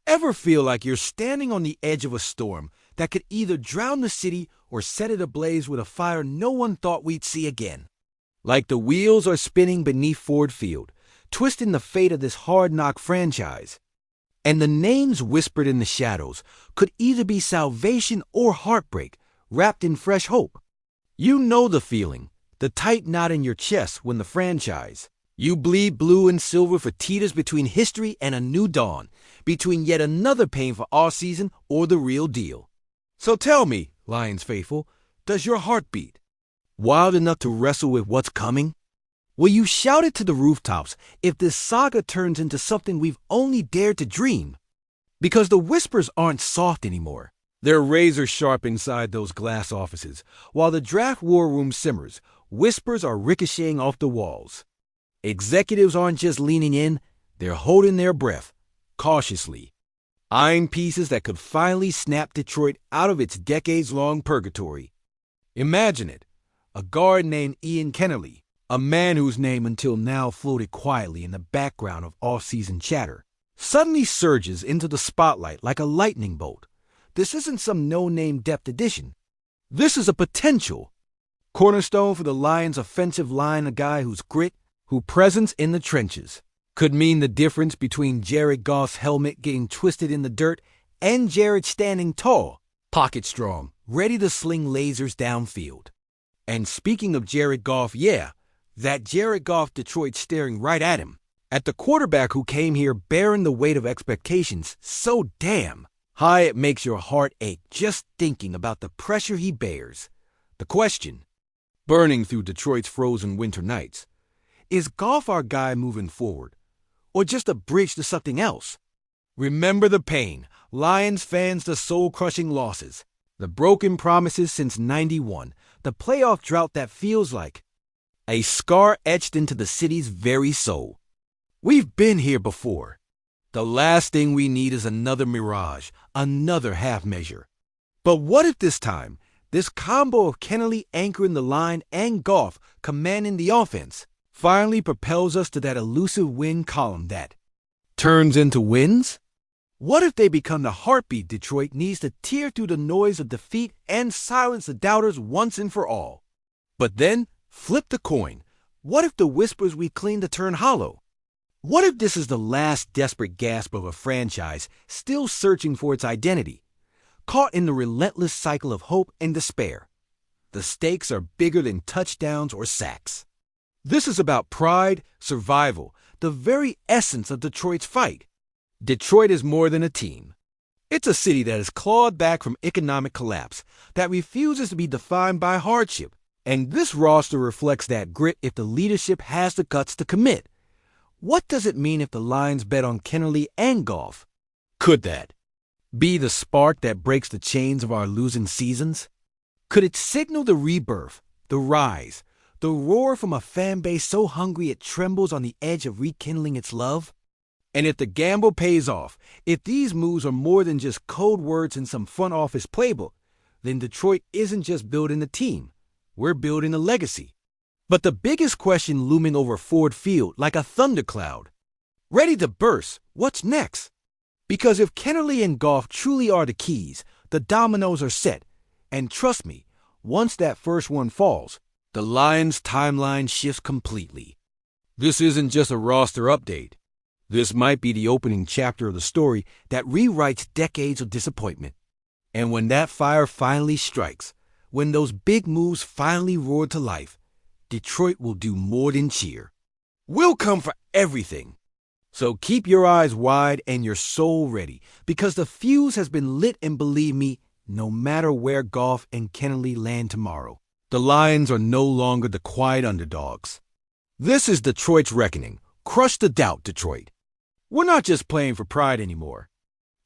Ever feel like you're standing on the edge of a storm that could either drown the city or set it ablaze with a fire no one thought we'd see again? Like the wheels are spinning beneath Ford Field, twisting the fate of this hard-knock franchise. And the names whispered in the shadows could either be salvation or heartbreak, wrapped in fresh hope. You know the feeling, the tight knot in your chest when the franchise. You bleed blue and silver for teeters between history and a new dawn, between yet another painful offseason or the real deal. So tell me, Lions faithful, does your heart beat? Wild enough to wrestle with what's coming? Will you shout it to the rooftops if this saga turns into something we've only dared to dream? Because the whispers aren't soft anymore. They're razor sharp inside those glass offices. While the draft war room simmers, whispers are ricocheting off the walls. Executives aren't just leaning in, they're holding their breath, cautiously, eyeing pieces that could finally snap Detroit out of its decades-long purgatory. Imagine it, a guard named Ian Kennelly, a man whose name until now floated quietly in the background of off-season chatter, suddenly surges into the spotlight like a lightning bolt. This isn't some no-name depth addition. This is a potential cornerstone for the Lions' offensive line, a guy whose grit, whose presence in the trenches, could mean the difference between Jared Goff's helmet getting twisted in the dirt and Jared standing tall, pocket strong, ready to sling lasers downfield. And speaking of Jared Goff, that Jared Goff Detroit staring right at him, at the quarterback who came here bearing the weight of expectations so damn high it makes your heart ache just thinking about the pressure he bears. The question, burning through Detroit's frozen winter nights, is Goff our guy moving forward, or just a bridge to something else? Remember the pain, Lions fans, the soul-crushing losses, the broken promises since '91, the playoff drought that feels like a scar etched into the city's very soul. We've been here before. The last thing we need is another mirage, another half measure. But what if this time, this combo of Kennelly anchoring the line and Goff commanding the offense, finally propels us to that elusive win column that turns into wins? What if they become the heartbeat Detroit needs to tear through the noise of defeat and silence the doubters once and for all? But then, flip the coin. What if the whispers we cling to turn hollow? What if this is the last desperate gasp of a franchise still searching for its identity, caught in the relentless cycle of hope and despair? The stakes are bigger than touchdowns or sacks. This is about pride, survival, the very essence of Detroit's fight. Detroit is more than a team. It's a city that has clawed back from economic collapse, that refuses to be defined by hardship. And this roster reflects that grit if the leadership has the guts to commit. What does it mean if the Lions bet on Kennelly and Goff? Could that be the spark that breaks the chains of our losing seasons? Could it signal the rebirth, the rise, the roar from a fan base so hungry it trembles on the edge of rekindling its love? And if the gamble pays off, if these moves are more than just code words in some front office playbook, then Detroit isn't just building a team. We're building a legacy. But the biggest question looming over Ford Field like a thundercloud, ready to burst, what's next? Because if Kennelly and Goff truly are the keys, the dominoes are set. And trust me, once that first one falls, the Lions' timeline shifts completely. This isn't just a roster update. This might be the opening chapter of the story that rewrites decades of disappointment. And when that fire finally strikes, when those big moves finally roar to life, Detroit will do more than cheer. We'll come for everything. So keep your eyes wide and your soul ready, because the fuse has been lit, and believe me, no matter where Goff and Kennelly land tomorrow, the Lions are no longer the quiet underdogs. This is Detroit's reckoning. Crush the doubt, Detroit. We're not just playing for pride anymore.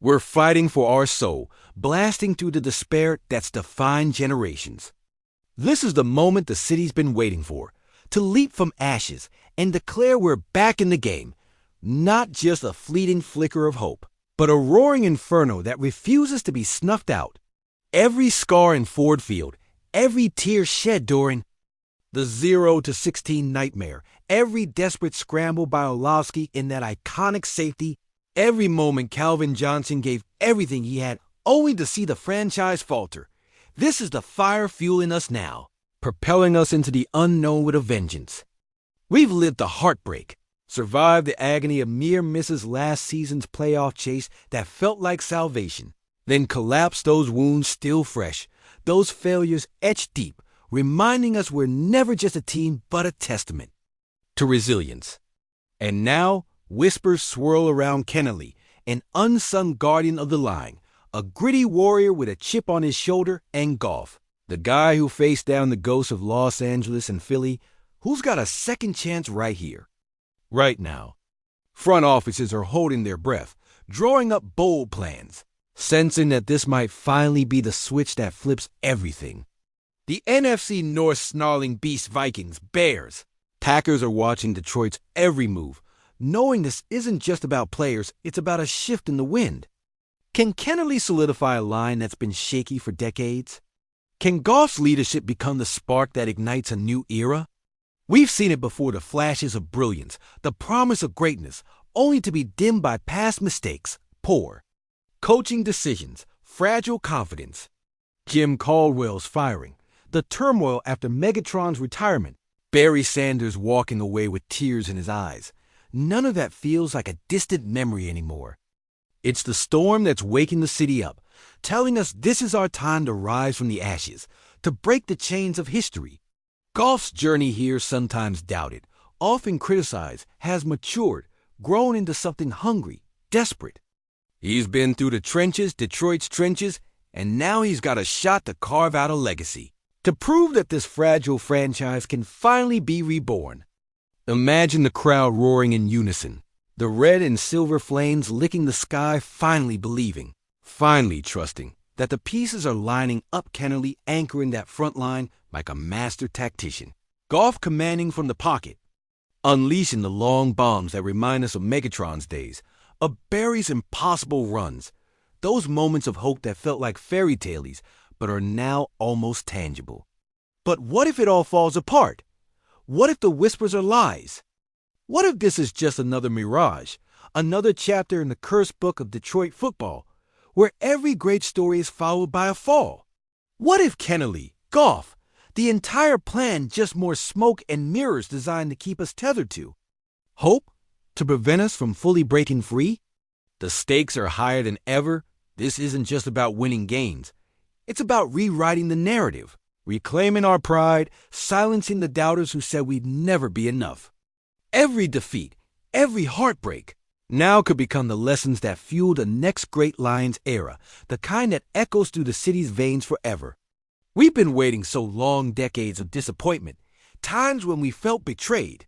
We're fighting for our soul, blasting through the despair that's defined generations. This is the moment the city's been waiting for, to leap from ashes and declare we're back in the game. Not just a fleeting flicker of hope, but a roaring inferno that refuses to be snuffed out. Every scar in Ford Field, every tear shed during the 0-16 nightmare, every desperate scramble by Orlovsky in that iconic safety, Every moment Calvin Johnson gave everything he had only to see the franchise falter. This is the fire fueling us now, propelling us into the unknown with a vengeance. We've lived the heartbreak, survived the agony of near misses last season's playoff chase that felt like salvation, then collapsed those wounds still fresh, those failures etched deep, reminding us we're never just a team but a testament to resilience. And now, whispers swirl around Kennelly, an unsung guardian of the line, a gritty warrior with a chip on his shoulder, and Goff, the guy who faced down the ghosts of Los Angeles and Philly, who's got a second chance right here, right now. Front offices are holding their breath, drawing up bold plans, sensing that this might finally be the switch that flips everything. The NFC North snarling beast Vikings, Bears, Packers are watching Detroit's every move, knowing this isn't just about players, it's about a shift in the wind. Can Kennelly solidify a line that's been shaky for decades? Can Goff's leadership become the spark that ignites a new era? We've seen it before, the flashes of brilliance, the promise of greatness, only to be dimmed by past mistakes, poor coaching decisions, fragile confidence. Jim Caldwell's firing, the turmoil after Megatron's retirement, Barry Sanders walking away with tears in his eyes. None of that feels like a distant memory anymore. It's the storm that's waking the city up, telling us this is our time to rise from the ashes, to break the chains of history. Goff's journey here, sometimes doubted, often criticized, has matured, grown into something hungry, desperate. He's been through the trenches, Detroit's trenches, and now he's got a shot to carve out a legacy, to prove that this fragile franchise can finally be reborn. Imagine the crowd roaring in unison, the red and silver flames licking the sky, finally believing, finally trusting that the pieces are lining up, Kennelly anchoring that front line like a master tactician, Goff commanding from the pocket, unleashing the long bombs that remind us of Megatron's days, of Barry's impossible runs, those moments of hope that felt like fairy tales but are now almost tangible. But what if it all falls apart? What if the whispers are lies? What if this is just another mirage, another chapter in the cursed book of Detroit football, where every great story is followed by a fall? What if Kennelly, Goff, the entire plan just more smoke and mirrors designed to keep us tethered to hope, to prevent us from fully breaking free? The stakes are higher than ever. This isn't just about winning games. It's about rewriting the narrative, reclaiming our pride, silencing the doubters who said we'd never be enough. Every defeat, every heartbreak, now could become the lessons that fuel the next great Lions era, the kind that echoes through the city's veins forever. We've been waiting so long, decades of disappointment, times when we felt betrayed.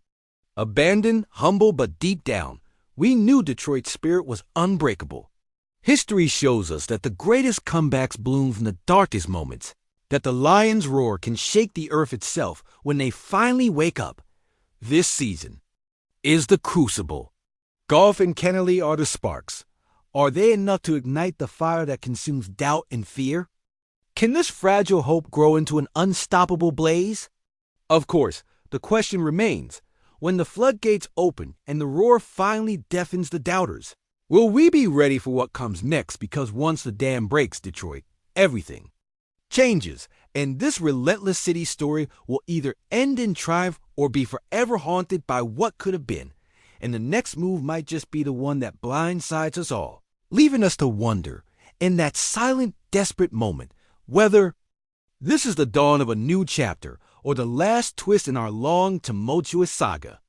Abandoned, humble, but deep down, we knew Detroit's spirit was unbreakable. History shows us that the greatest comebacks bloom from the darkest moments, that the Lions' roar can shake the earth itself when they finally wake up. This season is the crucible. Goff and Kennelly are the sparks. Are they enough to ignite the fire that consumes doubt and fear? Can this fragile hope grow into an unstoppable blaze? Of course, the question remains, when the floodgates open and the roar finally deafens the doubters, will we be ready for what comes next? Because once the dam breaks, Detroit, everything changes, and this relentless city story will either end in triumph or be forever haunted by what could have been. And the next move might just be the one that blindsides us all, leaving us to wonder, in that silent, desperate moment, whether this is the dawn of a new chapter or the last twist in our long, tumultuous saga.